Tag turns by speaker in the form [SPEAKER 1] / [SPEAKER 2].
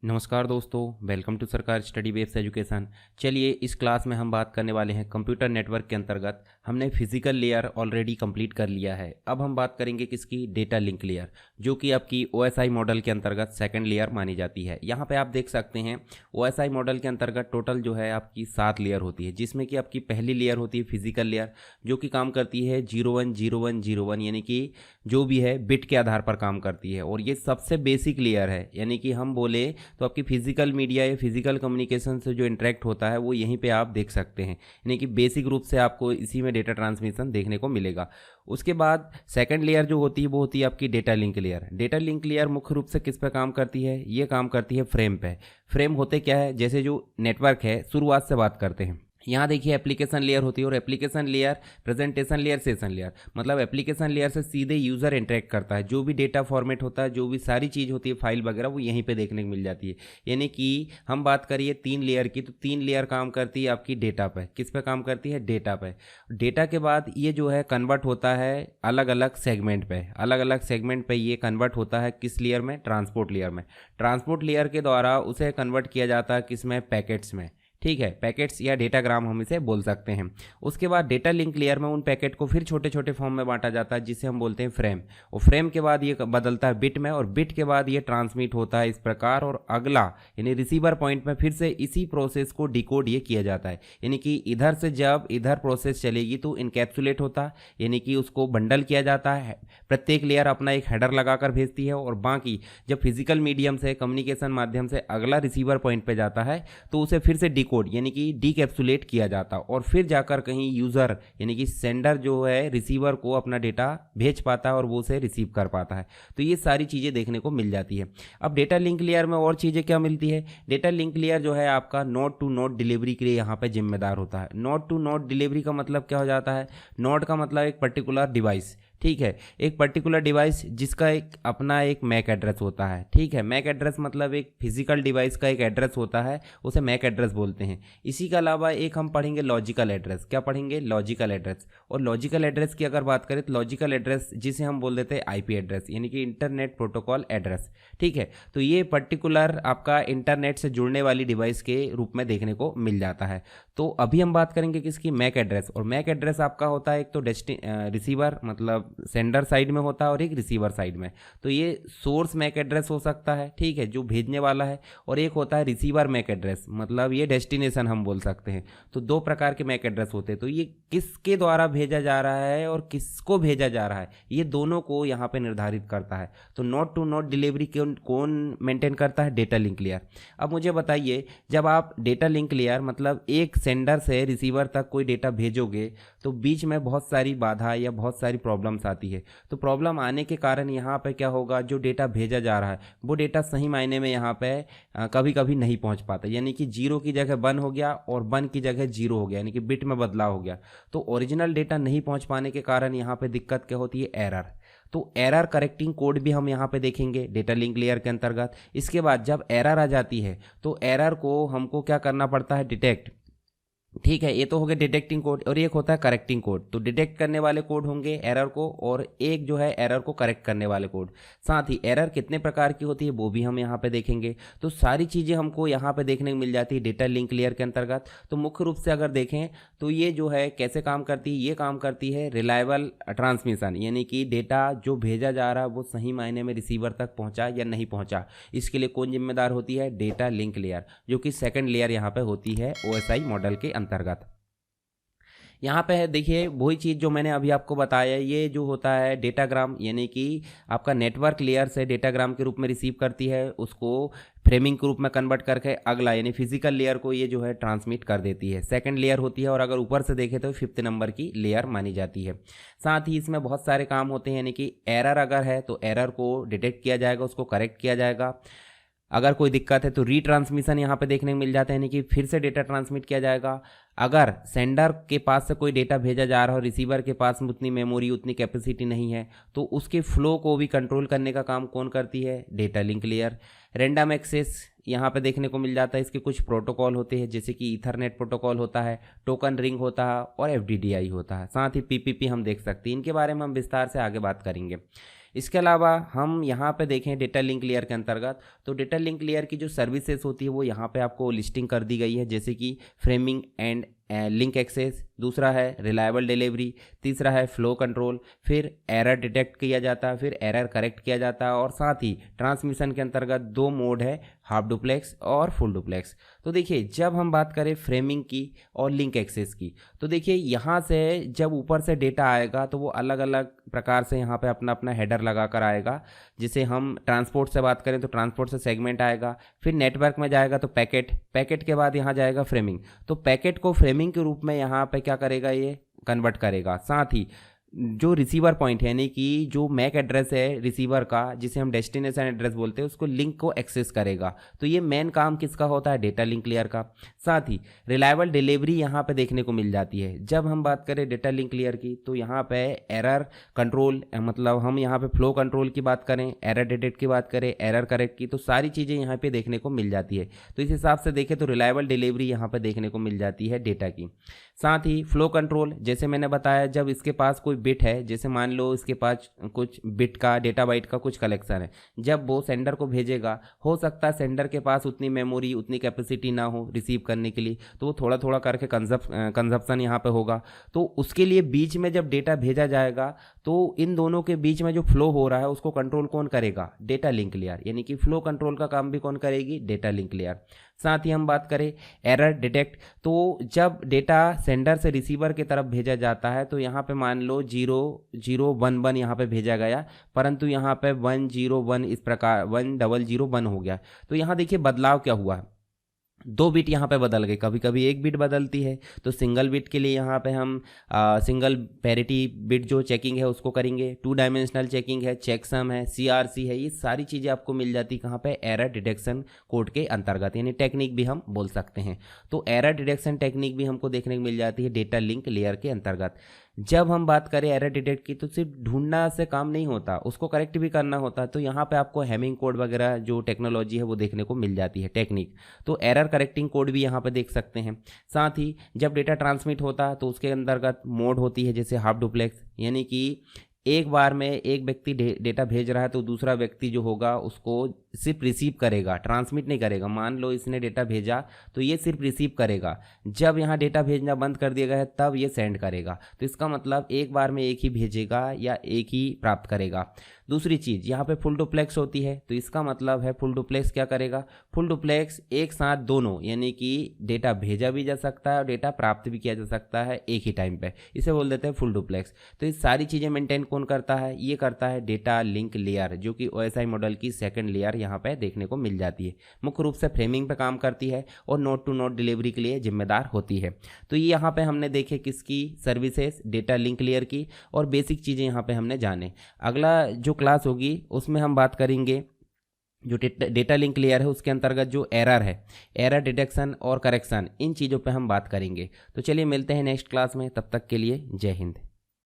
[SPEAKER 1] नमस्कार दोस्तों, welcome to सरकार स्टडी बेस्ड एजुकेशन। चलिए इस क्लास में हम बात करने वाले हैं कंप्यूटर नेटवर्क के अंतर्गत। हमने फिजिकल लेयर ऑलरेडी कंप्लीट कर लिया है। अब हम बात करेंगे किसकी, डेटा लिंक लेयर, जो कि आपकी ओएसआई मॉडल के अंतर्गत सेकंड लेयर मानी जाती है। यहाँ पे आप देख सकते हैं ओएसआई मॉडल के अंतर्गत टोटल जो है आपकी 7 लेयर होती है, जिसमें कि आपकी पहली लेयर होती है फिजिकल लेयर, जो कि काम करती है 010101, यानी कि जो भी है बिट के आधार पर काम करती है। और ये सबसे बेसिक लेयर है, यानी कि हम बोले तो आपकी फिजिकल मीडिया या फिजिकल कम्युनिकेशन से जो इंटरेक्ट होता है वो यहीं पे आप देख सकते हैं, यानी कि बेसिक रूप से आपको इसी में डेटा ट्रांसमिशन देखने को मिलेगा। उसके बाद सेकंड लेयर जो होती है वो होती है आपकी data link layer. Data link layer मुख्य रूप से किस पे काम करती है, ये काम करती है फ्रेम पे। फ्रेम होते क्या है, जैसे जो नेटवर्क है, शुरुआत से बात करते हैं। यहाँ देखिए एप्लीकेशन लेयर होती है, और application layer, presentation layer, session layer, मतलब एप्लीकेशन लेयर से सीधे यूज़र इंटरेक्ट करता है। जो भी डेटा फॉर्मेट होता है, जो भी सारी चीज़ होती है, फाइल वगैरह, वो यहीं पे देखने को मिल जाती है। यानी कि हम बात करिए 3 लेयर की, तो 3 लेयर काम करती है आपकी डेटा पे। किस पे काम करती है, डेटा पे। डेटा के बाद ये जो है कन्वर्ट होता है अलग अलग सेगमेंट पे। अलग अलग सेगमेंट पे ये कन्वर्ट होता है किस लेयर में, ट्रांसपोर्ट लेयर में। ट्रांसपोर्ट लेयर के द्वारा उसे कन्वर्ट किया जाता है किस में, पैकेट्स में। ठीक है, पैकेट्स या डेटाग्राम हम इसे बोल सकते हैं। उसके बाद डेटा लिंक लेयर में उन पैकेट को फिर छोटे छोटे फॉर्म में बांटा जाता है, जिसे हम बोलते हैं फ्रेम। और फ्रेम के बाद ये बदलता है बिट में, और बिट के बाद ये ट्रांसमिट होता है इस प्रकार, और अगला यानी रिसीवर पॉइंट में फिर से इसी प्रोसेस को डिकोड ये किया जाता है। यानी कि इधर से जब इधर प्रोसेस चलेगी तो इनकैप्सुलेट होता है, यानी कि उसको बंडल किया जाता है। प्रत्येक लेयर अपना एक हेडर लगाकर भेजती है, और बाकी जब फिजिकल मीडियम से, कम्युनिकेशन माध्यम से अगला रिसीवर पॉइंट पे जाता है तो उसे फिर से यानी कि डीकैप्सुलेट किया जाता, और फिर जाकर कहीं यूजर यानी कि सेंडर जो है रिसीवर को अपना डेटा भेज पाता है, और वो उसे रिसीव कर पाता है। तो ये सारी चीज़ें देखने को मिल जाती है। अब डेटा लिंक लेयर में और चीज़ें क्या मिलती है, डेटा लिंक लेयर जो है आपका नोड टू नोड डिलीवरी के लिए यहाँ पे जिम्मेदार होता है। नोड टू नोड डिलीवरी का मतलब क्या हो जाता है, नोड का मतलब एक पर्टिकुलर डिवाइस, ठीक है, एक पर्टिकुलर डिवाइस जिसका एक अपना एक मैक एड्रेस होता है। ठीक है, मैक एड्रेस मतलब एक फिजिकल डिवाइस का एक एड्रेस होता है, उसे मैक एड्रेस बोलते हैं। इसी के अलावा एक हम पढ़ेंगे लॉजिकल एड्रेस। क्या पढ़ेंगे, लॉजिकल एड्रेस। और लॉजिकल एड्रेस की अगर बात करें तो लॉजिकल एड्रेस जिसे हम बोल देते हैं आईपी एड्रेस, यानी कि इंटरनेट प्रोटोकॉल एड्रेस। ठीक है, तो ये पर्टिकुलर आपका इंटरनेट से जुड़ने वाली डिवाइस के रूप में देखने को मिल जाता है। तो अभी हम बात करेंगे किसकी, मैक एड्रेस। और मैक एड्रेस आपका होता है एक तो रिसीवर मतलब सेंडर साइड में होता है, और एक रिसीवर साइड में। तो ये सोर्स मैक एड्रेस हो सकता है, ठीक है, जो भेजने वाला है, और एक होता है रिसीवर मैक एड्रेस, मतलब ये डेस्टिनेशन हम बोल सकते हैं। तो 2 प्रकार के मैक एड्रेस होते हैं। तो ये किसके द्वारा भेजा जा रहा है और किसको भेजा जा रहा है, ये दोनों को यहाँ पे निर्धारित करता है। तो नोड टू नोड डिलीवरी कौन मेंटेन करता है, डेटा लिंक लेयर। अब मुझे बताइए, जब आप डेटा लिंक लेयर मतलब एक सेंडर से रिसीवर तक कोई डेटा भेजोगे तो बीच में बहुत सारी बाधा या बहुत सारी प्रॉब्लम्स आती है। तो प्रॉब्लम आने के कारण यहाँ पे क्या होगा, जो डेटा भेजा जा रहा है वो डेटा सही मायने में यहाँ पे कभी कभी नहीं पहुँच पाता, यानी कि 0 की जगह 1 हो गया और 1 की जगह 0 हो गया, यानी कि बिट में बदलाव हो गया। तो ओरिजिनल डेटा नहीं पहुँच पाने के कारण यहाँ पे दिक्कत क्या होती है, एरर। तो एरर करेक्टिंग कोड भी हम यहाँ पे देखेंगे डेटा लिंक लेयर के अंतर्गत। इसके बाद जब एरर आ जाती है तो एरर को हमको क्या करना पड़ता है, डिटेक्ट। ठीक है, ये तो हो गया डिटेक्टिंग कोड, और एक होता है करेक्टिंग कोड। तो डिटेक्ट करने वाले कोड होंगे एरर को, और एक जो है एरर को करेक्ट करने वाले कोड। साथ ही एरर कितने प्रकार की होती है वो भी हम यहाँ पे देखेंगे। तो सारी चीज़ें हमको यहाँ पे देखने को मिल जाती है डेटा लिंक लेयर के अंतर्गत। तो मुख्य रूप से अगर देखें तो ये जो है कैसे काम करती है, ये काम करती है रिलायबल ट्रांसमिशन, यानी कि डेटा जो भेजा जा रहा है वो सही मायने में रिसीवर तक पहुँचा या नहीं पहुँचा, इसके लिए कौन जिम्मेदार होती है, डेटा लिंक लेयर, जो कि सेकेंड लेयर यहाँ पे होती है ओएसआई मॉडल के अंतर्गत। यहाँ पे है देखिए वही चीज़ जो मैंने अभी आपको बताया, ये जो होता है डेटाग्राम, यानी कि आपका नेटवर्क लेयर से डेटाग्राम के रूप में रिसीव करती है, उसको फ्रेमिंग के रूप में कन्वर्ट करके अगला यानी फिजिकल लेयर को ये जो है ट्रांसमिट कर देती है। सेकंड लेयर होती है, और अगर ऊपर से देखें तो 5th नंबर की लेयर मानी जाती है। साथ ही इसमें बहुत सारे काम होते हैं, यानी कि एरर अगर है तो एरर को डिटेक्ट किया जाएगा, उसको करेक्ट किया जाएगा। अगर कोई दिक्कत है तो रीट्रांसमिशन यहाँ पे देखने को मिल जाता है, यानी कि फिर से डेटा ट्रांसमिट किया जाएगा। अगर सेंडर के पास से कोई डेटा भेजा जा रहा हो, रिसीवर के पास उतनी मेमोरी, उतनी कैपेसिटी नहीं है, तो उसके फ्लो को भी कंट्रोल करने का काम कौन करती है, data link layer. Random access यहाँ पे देखने को मिल जाता है। इसके कुछ प्रोटोकॉल होते हैं, जैसे कि ईथरनेट प्रोटोकॉल होता है, टोकन रिंग होता है, और एफडीडीआई होता है। साथ ही पीपीपी हम देख सकते हैं, इनके बारे में हम विस्तार से आगे बात करेंगे। इसके अलावा हम यहाँ पे देखें डेटा लिंक लेयर के अंतर्गत, तो डेटा लिंक लेयर की जो सर्विसेज होती है वो यहाँ पे आपको लिस्टिंग कर दी गई है, जैसे कि फ्रेमिंग एंड लिंक एक्सेस, दूसरा है रिलायबल डिलीवरी, तीसरा है फ्लो कंट्रोल, फिर एरर डिटेक्ट किया जाता है, फिर एरर करेक्ट किया जाता है, और साथ ही ट्रांसमिशन के अंतर्गत दो मोड है, हाफ डुप्लेक्स और फुल डुप्लेक्स। तो देखिए जब हम बात करें फ्रेमिंग की और लिंक एक्सेस की, तो देखिए यहाँ से जब ऊपर से डेटा आएगा तो वो अलग अलग प्रकार से यहाँ पे अपना अपना हेडर लगा कर आएगा। जैसे हम ट्रांसपोर्ट से बात करें तो ट्रांसपोर्ट से सेगमेंट आएगा, फिर नेटवर्क में जाएगा तो पैकेट, पैकेट के बाद यहाँ जाएगा फ्रेमिंग, तो पैकेट को फ्रेमिंग के रूप में यहाँ पे क्या करेगा, ये कन्वर्ट करेगा। साथ ही जो रिसीवर पॉइंट है, यानी कि जो मैक एड्रेस है रिसीवर का, जिसे हम डेस्टिनेशन एड्रेस बोलते हैं, उसको लिंक को एक्सेस करेगा। तो ये मेन काम किसका होता है, डेटा लिंक लेयर का। साथ ही रिलायबल डिलीवरी यहाँ पे देखने को मिल जाती है। जब हम बात करें डेटा लिंक लेयर की, तो यहाँ पे एरर कंट्रोल, मतलब हम यहाँ पे फ्लो कंट्रोल की बात करें, एरर डिटेक्ट की बात करें, एरर करेक्ट की, तो सारी चीज़ें यहाँ पे देखने को मिल जाती है। तो इस हिसाब से देखें तो रिलायबल डिलीवरी यहाँ पे देखने को मिल जाती है डेटा की। साथ ही फ्लो कंट्रोल, जैसे मैंने बताया, जब इसके पास कोई बिट है, जैसे मान लो इसके पास कुछ बिट का, डेटा बाइट का कुछ कलेक्शन है, जब वो सेंडर को भेजेगा, हो सकता है सेंडर के पास उतनी मेमोरी, उतनी कैपेसिटी ना हो रिसीव करने के लिए, तो वो थोड़ा थोड़ा करके कंजप्शन यहाँ पे होगा। तो उसके लिए बीच में जब डेटा भेजा जाएगा, तो इन दोनों के बीच में जो फ्लो हो रहा है उसको कंट्रोल कौन करेगा, डेटा लिंक लेयर, यानी कि फ्लो कंट्रोल का काम भी कौन करेगी, डेटा लिंक लेयर। साथ ही हम बात करें एरर डिटेक्ट, तो जब डेटा सेंडर से रिसीवर की तरफ भेजा जाता है, तो यहाँ पे मान लो 0011 यहाँ पे भेजा गया, परंतु यहाँ पे 101 इस प्रकार 1001 हो गया। तो यहाँ देखिए बदलाव क्या हुआ, दो बिट यहाँ पे बदल गए, कभी कभी एक बिट बदलती है। तो सिंगल बिट के लिए यहाँ पे हम सिंगल पैरिटी बिट जो चेकिंग है उसको करेंगे, 2 डायमेंशनल चेकिंग है, चेकसम है, CRC है, ये सारी चीज़ें आपको मिल जाती कहाँ पे, एरर डिटेक्शन कोड के अंतर्गत, यानी टेक्निक भी हम बोल सकते हैं। तो एरर डिटेक्शन टेक्निक भी हमको देखने को मिल जाती है डेटा लिंक लेयर के अंतर्गत। जब हम बात करें एरर डिटेक्ट की, तो सिर्फ ढूंढना से काम नहीं होता, उसको करेक्ट भी करना होता है। तो यहाँ पे आपको हैमिंग कोड वगैरह जो टेक्नोलॉजी है वो देखने को मिल जाती है, टेक्निक। तो एरर करेक्टिंग कोड भी यहाँ पे देख सकते हैं। साथ ही जब डेटा ट्रांसमिट होता है तो उसके अंतर्गत मोड होती है, जैसे हाफ डुप्लेक्स, यानी कि एक बार में एक व्यक्ति डेटा भेज रहा है तो दूसरा व्यक्ति जो होगा उसको सिर्फ रिसीव करेगा, ट्रांसमिट नहीं करेगा। मान लो इसने डेटा भेजा तो ये सिर्फ रिसीव करेगा, जब यहाँ डेटा भेजना बंद कर दिया गया है तब ये सेंड करेगा। तो इसका मतलब एक बार में एक ही भेजेगा या एक ही प्राप्त करेगा। दूसरी चीज़ यहाँ पे फुल डुप्लेक्स होती है, तो इसका मतलब है फुल डुप्लेक्स क्या करेगा, फुल डुप्लेक्स एक साथ दोनों, यानी कि डेटा भेजा भी जा सकता है और डेटा प्राप्त भी किया जा सकता है एक ही टाइम पे, इसे बोल देते हैं फुल डुप्लेक्स। तो ये सारी चीज़ें मेंटेन कौन करता है, ये करता है डेटा लिंक लेयर, जो कि OSI मॉडल की सेकंड लेयर यहाँ पे देखने को मिल जाती है। मुख्य रूप से फ्रेमिंग पे काम करती है और नोड टू नोड डिलीवरी के लिए जिम्मेदार होती है। तो ये यहाँ पे हमने देखे किसकी सर्विसेज, डेटा लिंक लेयर की, और बेसिक चीज़ें यहाँ पे हमने जाने। अगला जो क्लास होगी उसमें हम बात करेंगे जो डेटा लिंक लेयर है उसके अंतर्गत जो एरर है, एरर डिटेक्शन और करेक्शन, इन चीज़ों पे हम बात करेंगे। तो चलिए मिलते हैं नेक्स्ट क्लास में, तब तक के लिए जय हिंद।